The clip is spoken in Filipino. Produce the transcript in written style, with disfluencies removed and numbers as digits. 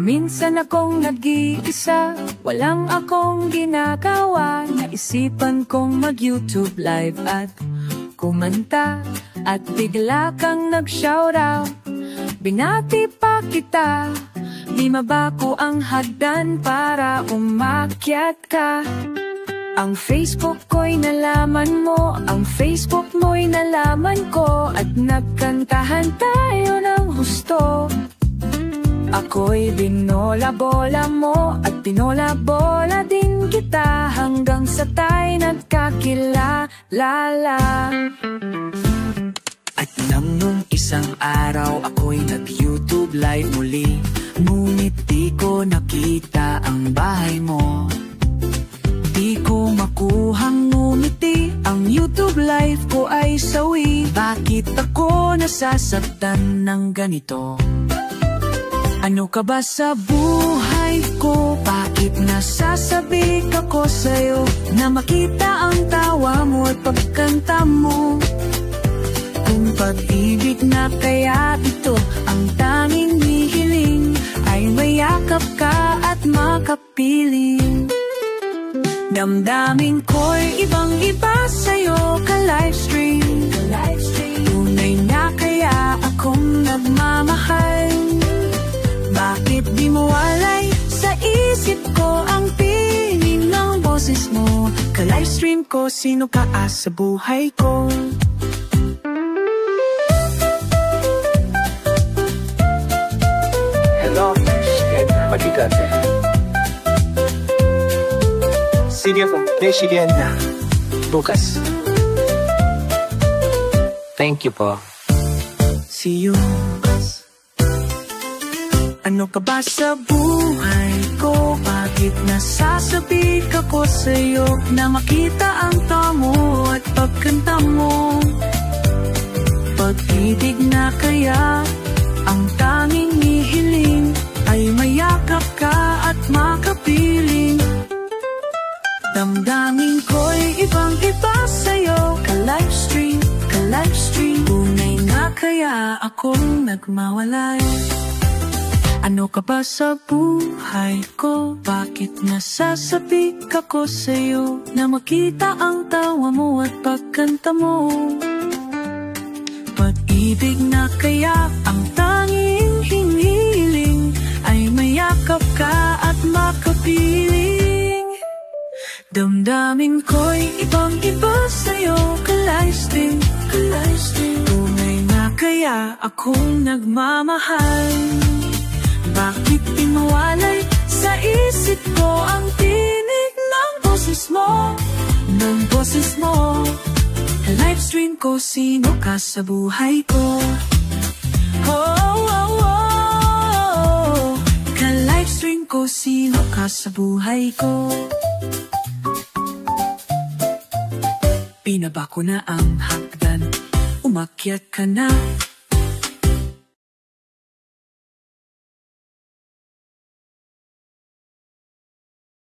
Minsan akong nag-iisa, walang akong ginagawa. Naisipan kong mag-YouTube live at kumanta, at bigla kang nag-shoutout. Binati pa kita, di mabako ang hagdan para umakyat ka. Ang Facebook ko'y nalaman mo, ang Facebook mo'y nalaman ko, at nagkantahan tayo ng husto. Ako'y binola-bola mo at binola-bola din kita, hanggang sa tayo nagkakilala. At nung isang araw ako'y nag-YouTube live muli, ngunit di ko nakita ang bahay mo. Di ko makuhang ngumiti, ang YouTube live ko ay sawi. Bakit ako nasasaktan ng ganito? Ano ka ba sa buhay ko? Bakit nasasabik ako sa'yo na makita ang tawa mo at pagkanta mo? Kung pag-ibig na kaya ito ang tanging hihiling, ay mayakap ka at makapiling. Damdamin ko'y ibang-iba sa'yo ka-livestream. Tunay na kaya akong nagmamahal. Bakit di mo walay sa isip ko ang tinig ng boses mo? Ka-livestream ko, sino ka sa buhay ko? Hello, magigate. Sige po, Michigan na. Bukas. Thank you po. See you. Ano ka ba sa buhay ko? Bakit nasasabik ako sa'yo na makita ang tamo at pagkanta mo? Pag-ibig na kaya ang tanging hihiling, ay mayakap ka at makapiling. Damdamin ko'y ibang-iba sa'yo ka-livestream. Tunay na kaya akong nagmawalay. Ano ka ba sa buhay ko? Bakit nasasabik ako sa'yo na makita ang tawa mo at pagkanta mo? Pag-ibig na kaya ang tanging hinihiling, ay mayakap ka at makapiling. Damdamin ko'y ibang-iba sa'yo ka-livestream. Tunay na kaya akong nagmamahal. Bakit di mawalay sa isip ko ang tinig ng boses mo? Ka-livestream ko, sino ka sa buhay ko? Ka-livestream ko, sino ka sa buhay ko? Pinaba ko na ang hagdan, umakyat ka na.